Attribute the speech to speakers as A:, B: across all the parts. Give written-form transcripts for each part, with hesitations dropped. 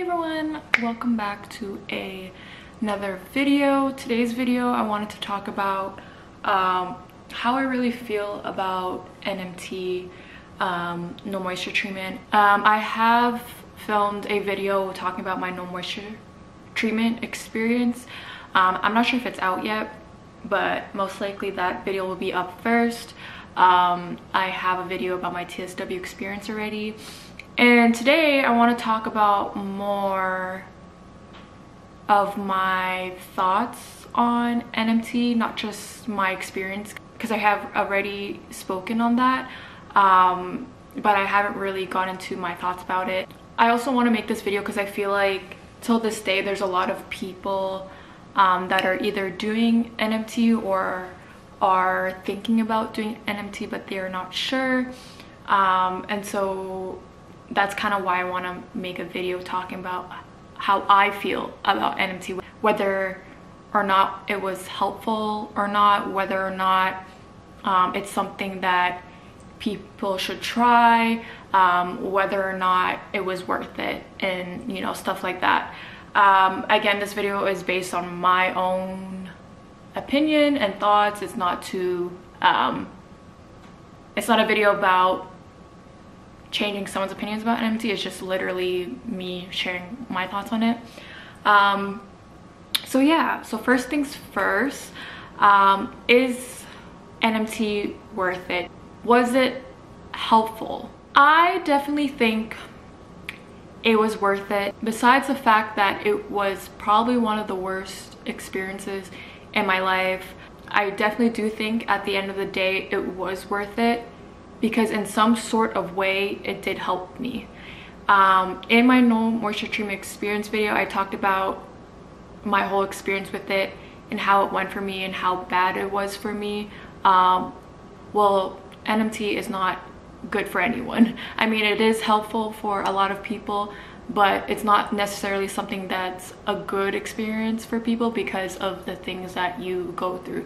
A: Hey everyone, welcome back to another video. Today's video I wanted to talk about how I really feel about NMT, no moisture treatment. I have filmed a video talking about my no moisture treatment experience. I'm not sure if it's out yet, but most likely that video will be up first. I have a video about my TSW experience already. And today I want to talk about more of my thoughts on NMT, not just my experience, because I have already spoken on that, but I haven't really gone into my thoughts about it. I also want to make this video because I feel like till this day there's a lot of people that are either doing NMT or are thinking about doing NMT, but they are not sure, and so that's kind of why I want to make a video talking about how I feel about NMT, whether or not it was helpful or not, whether or not it's something that people should try, whether or not it was worth it, and stuff like that. Again, this video is based on my own opinion and thoughts. It's not a video about changing someone's opinions about NMT. It's just literally me sharing my thoughts on it. So yeah, so first things first, is NMT worth it? Was it helpful? I definitely think it was worth it. Besides the fact that it was probably one of the worst experiences in my life, I definitely do think at the end of the day it was worth it, because in some sort of way it did help me. In my no moisture treatment experience video, I talked about my whole experience with it and how it went for me and how bad it was for me. Well, NMT is not good for anyone. I mean, it is helpful for a lot of people, but it's not necessarily something that's a good experience for people because of the things that you go through.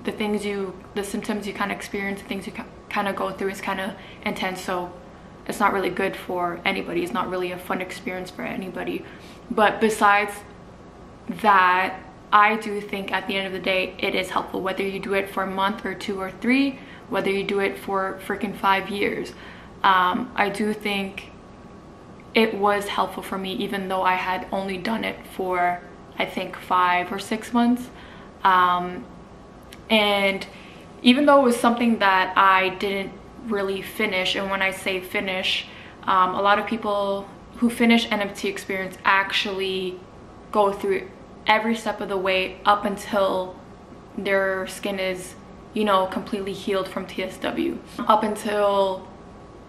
A: The symptoms you kind of experience, the things you kind of go through is kind of intense, so it's not really good for anybody. It's not really a fun experience for anybody. But besides that, I do think at the end of the day it is helpful, whether you do it for a month or 2 or 3, whether you do it for freaking 5 years. I do think it was helpful for me, even though I had only done it for I think 5 or 6 months. And even though it was something that I didn't really finish, and when I say finish, a lot of people who finish NMT experience actually go through every step of the way up until their skin is, completely healed from TSW, up until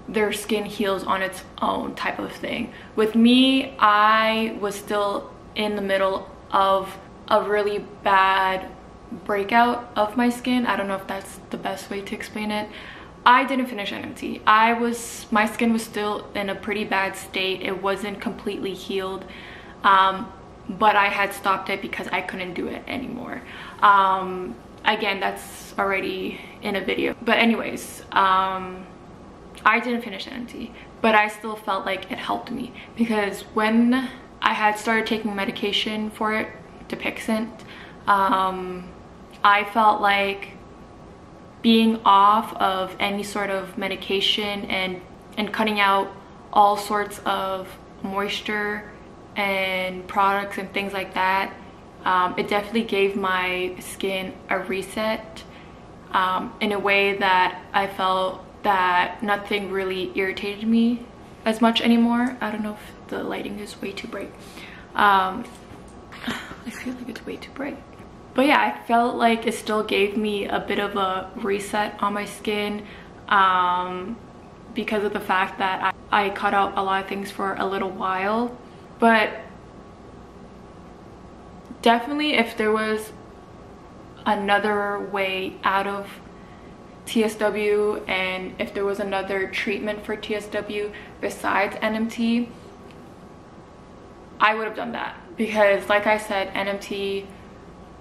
A: their skin heals on its own type of thing. With me, I was still in the middle of a really bad breakout of my skin. I don't know if that's the best way to explain it. I didn't finish NMT. My skin was still in a pretty bad state. It wasn't completely healed, but I had stopped it because I couldn't do it anymore. Again, that's already in a video, but anyways, I didn't finish NMT, but I still felt like it helped me, because when I had started taking medication for it, Dupixent, I felt like being off of any sort of medication and cutting out all sorts of moisture and products and things like that, it definitely gave my skin a reset, in a way that I felt that nothing really irritated me as much anymore. I don't know if the lighting is way too bright. I feel like it's way too bright. But yeah, I felt like it still gave me a bit of a reset on my skin, because of the fact that I cut out a lot of things for a little while. But definitely, if there was another way out of TSW, and if there was another treatment for TSW besides NMT, I would have done that. Because like I said, NMT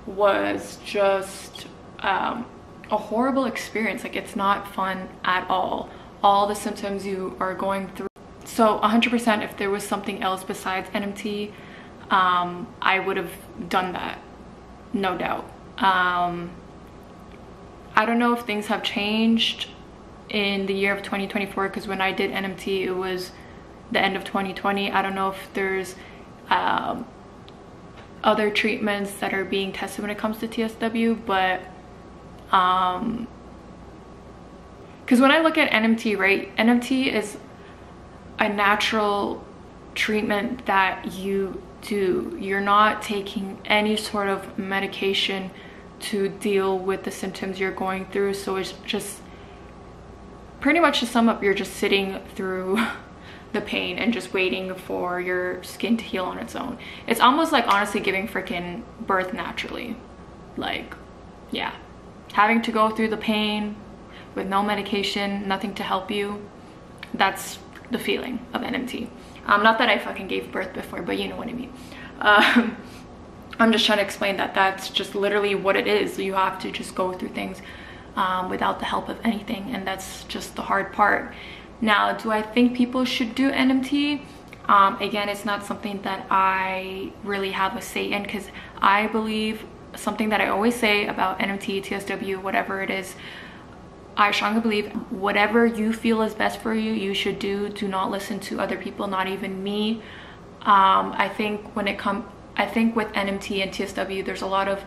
A: was just a horrible experience. Like, it's not fun at all. All the symptoms you are going through So 100%, if there was something else besides NMT, I would have done that, no doubt. I don't know if things have changed in the year of 2024, because when I did NMT, it was the end of 2020. I don't know if there's other treatments that are being tested when it comes to TSW, but because when I look at NMT, right, NMT is a natural treatment that you do. You're not taking any sort of medication to deal with the symptoms you're going through. So it's just pretty much, to sum up, you're just sitting through the pain and just waiting for your skin to heal on its own. It's almost like, honestly, giving freaking birth naturally. Like, yeah, having to go through the pain with no medication, nothing to help you. That's the feeling of NMT. Not that I fucking gave birth before, but you know what I mean. I'm just trying to explain that that's just literally what it is. You have to just go through things without the help of anything, and that's just the hard part. Now, do I think people should do NMT? Again, it's not something that I really have a say in, because I believe something that I always say about NMT, TSW, whatever it is, I strongly believe whatever you feel is best for you, you should do. Do not listen to other people, not even me. I think with NMT and TSW, there's a lot of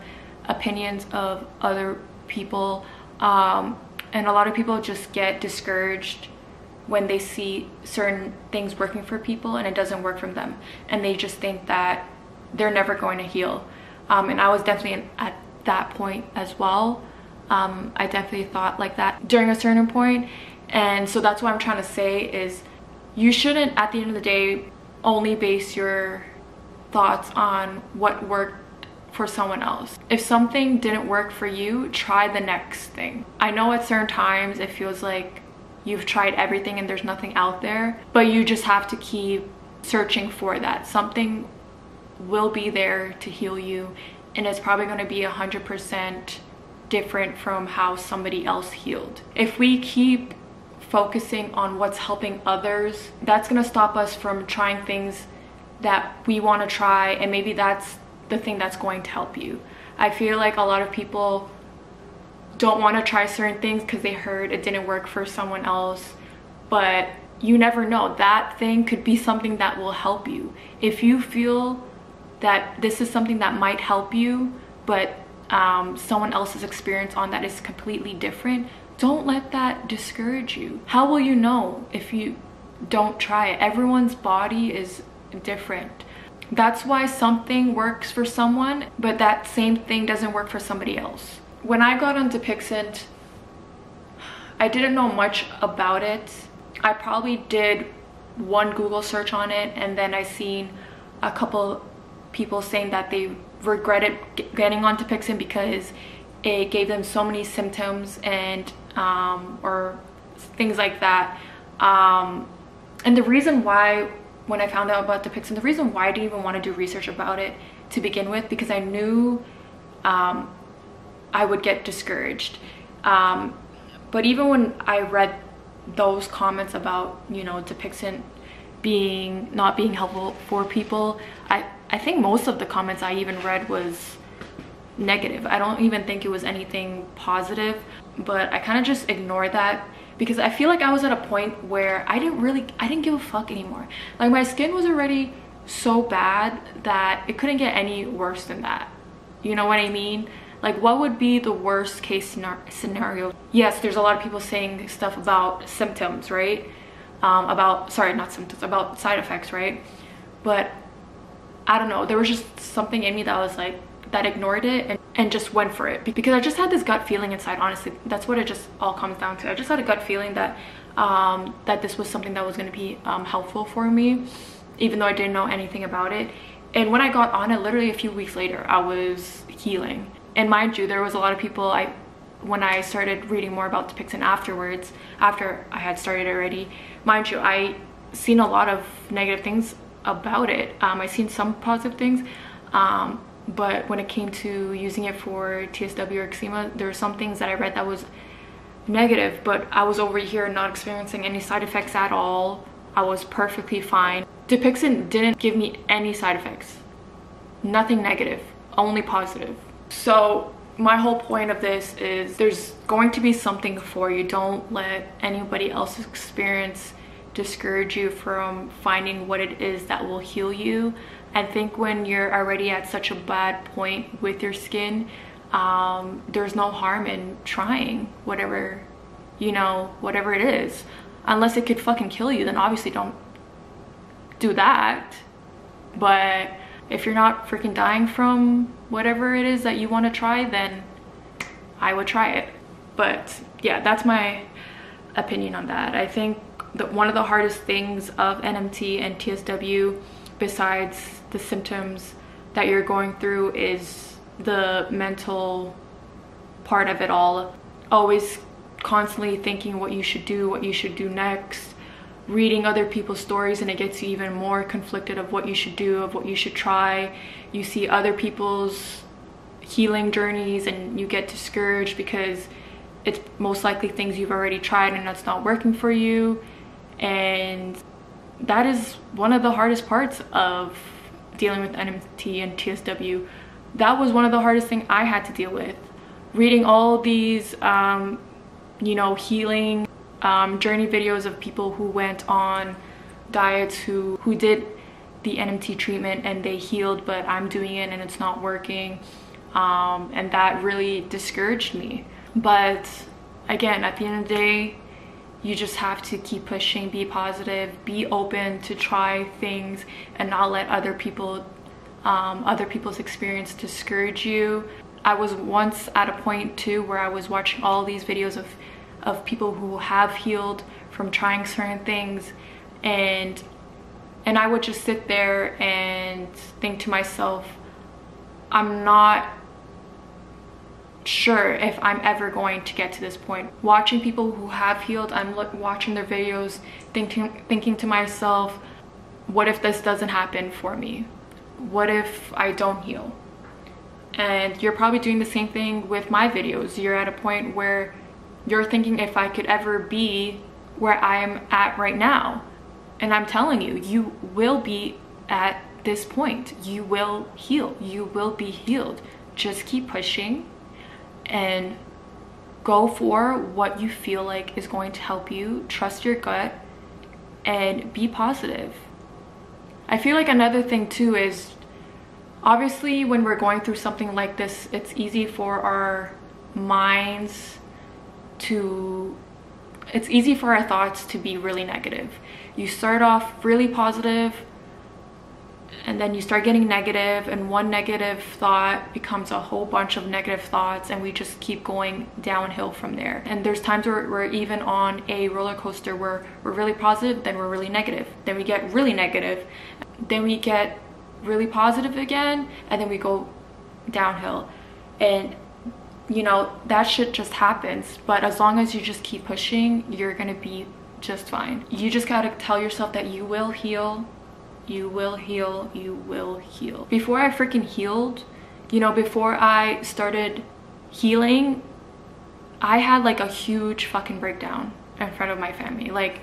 A: opinions of other people, and a lot of people just get discouraged when they see certain things working for people and it doesn't work for them, and they just think that they're never going to heal. And I was definitely at that point as well. I definitely thought like that during a certain point, and so that's what I'm trying to say is you shouldn't, at the end of the day, only base your thoughts on what worked for someone else. If something didn't work for you, try the next thing. I know at certain times it feels like you've tried everything and there's nothing out there, but you just have to keep searching for that. Something will be there to heal you, and it's probably going to be 100% different from how somebody else healed. If we keep focusing on what's helping others, that's going to stop us from trying things that we want to try, and maybe that's the thing that's going to help you. I feel like a lot of people don't want to try certain things because they heard it didn't work for someone else, but you never know. That thing could be something that will help you. If you feel that this is something that might help you, but someone else's experience on that is completely different, don't let that discourage you. How will you know if you don't try it? Everyone's body is different. That's why something works for someone, but that same thing doesn't work for somebody else. When I got on Dupixent, I didn't know much about it. I probably did one Google search on it, and then I seen a couple people saying that they regretted getting on Dupixent because it gave them so many symptoms and or things like that. And the reason why, when I found out about Dupixent, the reason why I didn't even want to do research about it to begin with, because I knew I would get discouraged. But even when I read those comments about, you know, Dupixent not being helpful for people, I think most of the comments I even read was negative. I don't even think it was anything positive, but I kind of just ignored that because I feel like I was at a point where I didn't give a fuck anymore. Like, my skin was already so bad that it couldn't get any worse than that. You know what I mean? Like, what would be the worst case scenario? Yes, there's a lot of people saying stuff about symptoms, right? About side effects, right? But I don't know, there was just something in me that was like, that ignored it and just went for it, because I just had this gut feeling inside. Honestly, that's what it just all comes down to. I just had a gut feeling that that this was something that was going to be helpful for me, even though I didn't know anything about it. And when I got on it, literally a few weeks later, I was healing. And mind you, there was a lot of people, when I started reading more about Dupixent afterwards, after I had started already, mind you, I seen a lot of negative things about it. I seen some positive things, but when it came to using it for TSW or eczema, there were some things that I read that was negative, but I was over here not experiencing any side effects at all. I was perfectly fine. Dupixent didn't give me any side effects. Nothing negative, only positive. So my whole point of this is there's going to be something for you. Don't let anybody else's experience discourage you from finding what it is that will heal you. I think when you're already at such a bad point with your skin, there's no harm in trying whatever, you know, whatever it is. Unless it could fucking kill you, then obviously don't do that. But if you're not freaking dying from whatever it is that you want to try, then I would try it. But yeah, that's my opinion on that. I think that one of the hardest things of NMT and TSW, besides the symptoms that you're going through, is the mental part of it all. Always constantly thinking what you should do next, reading other people's stories, and it gets you even more conflicted of what you should do, of what you should try. You see other people's healing journeys and you get discouraged because it's most likely things you've already tried and that's not working for you. And that is one of the hardest parts of dealing with NMT and TSW. That was one of the hardest things I had to deal with. Reading all these you know, healing journey videos of people who went on diets, who did the NMT treatment and they healed, but I'm doing it and it's not working, and that really discouraged me. But again, at the end of the day, you just have to keep pushing, be positive, be open to try things, and not let other people's experience discourage you. I was once at a point too where I was watching all these videos of people who have healed from trying certain things, and I would just sit there and think to myself, I'm not sure if I'm ever going to get to this point. Watching people who have healed, I'm watching their videos, thinking to myself, what if this doesn't happen for me? What if I don't heal? And you're probably doing the same thing with my videos. You're at a point where you're thinking if I could ever be where I am at right now. And I'm telling you, you will be at this point. You will heal. You will be healed. Just keep pushing and go for what you feel like is going to help you. Trust your gut and be positive. I feel like another thing too is, obviously when we're going through something like this, it's easy for our minds to, it's easy for our thoughts to be really negative. You start off really positive and then you start getting negative, and one negative thought becomes a whole bunch of negative thoughts, and we just keep going downhill from there. And there's times where we're even on a roller coaster where we're really positive, then we're really negative, then we get really negative, then we get really positive again, and then we go downhill. And you know, that shit just happens. But as long as you just keep pushing, you're gonna be just fine. You just gotta tell yourself that you will heal, you will heal, you will heal. Before I freaking healed, you know, before I started healing, I had like a huge fucking breakdown in front of my family. Like,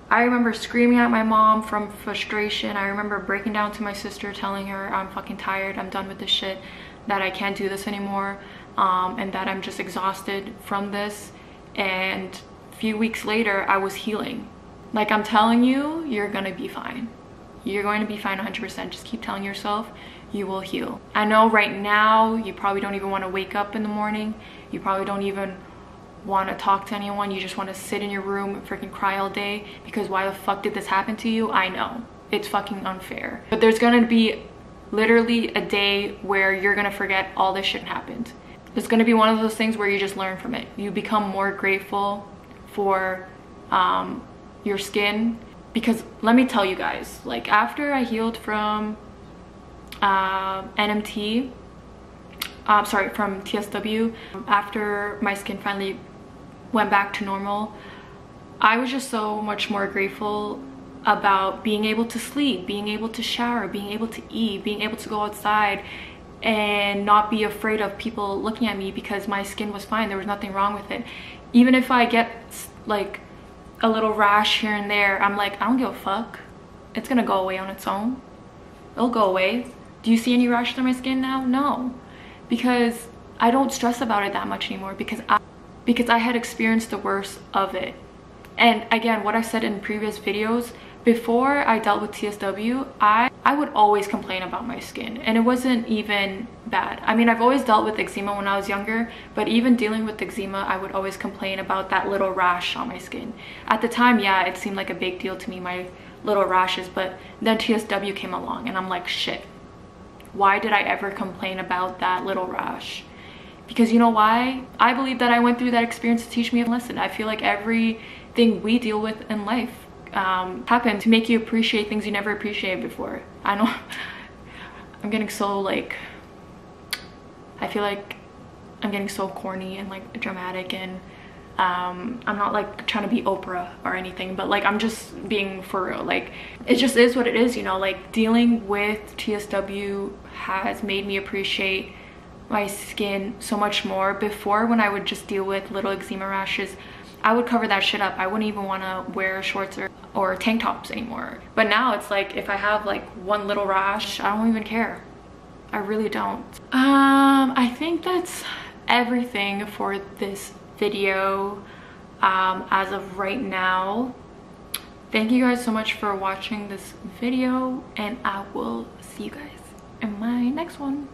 A: I remember screaming at my mom from frustration. I remember breaking down to my sister, telling her I'm fucking tired, I'm done with this shit, that I can't do this anymore, and that I'm just exhausted from this. And a few weeks later, I was healing. Like, I'm telling you, you're gonna be fine. You're going to be fine 100%. Just keep telling yourself you will heal. I know right now you probably don't even want to wake up in the morning. You probably don't even want to talk to anyone. You just want to sit in your room and freaking cry all day because why the fuck did this happen to you? I know. It's fucking unfair. But there's going to be literally a day where you're going to forget all this shit happened. It's going to be one of those things where you just learn from it. You become more grateful for your skin. Because let me tell you guys, like, after I healed from NMT, from TSW, after my skin finally went back to normal, I was just so much more grateful about being able to sleep, being able to shower, being able to eat, being able to go outside and not be afraid of people looking at me because my skin was fine. There was nothing wrong with it. Even if I get like a little rash here and there, I'm like, I don't give a fuck. It's gonna go away on its own. It'll go away. Do you see any rashes on my skin now? No, because I don't stress about it that much anymore, because I had experienced the worst of it. And again, what I said in previous videos, before I dealt with TSW, I would always complain about my skin, and it wasn't even bad. I mean, I've always dealt with eczema when I was younger, but even dealing with eczema, I would always complain about that little rash on my skin. At the time, yeah, it seemed like a big deal to me, my little rashes, but then TSW came along and I'm like, shit, why did I ever complain about that little rash? Because you know why? I believe that I went through that experience to teach me a lesson. I feel like everything we deal with in life happen to make you appreciate things you never appreciated before. I know I'm getting so like, I feel like I'm getting so corny and like dramatic, and I'm not like trying to be Oprah or anything, but like I'm just being for real. Like it just is what it is, you know. Like dealing with TSW has made me appreciate my skin so much more. Before, when I would just deal with little eczema rashes, I would cover that shit up. I wouldn't even want to wear shorts or tank tops anymore. But now it's like, if I have like one little rash, I don't even care. I really don't. I think that's everything for this video as of right now. Thank you guys so much for watching this video, and I will see you guys in my next one.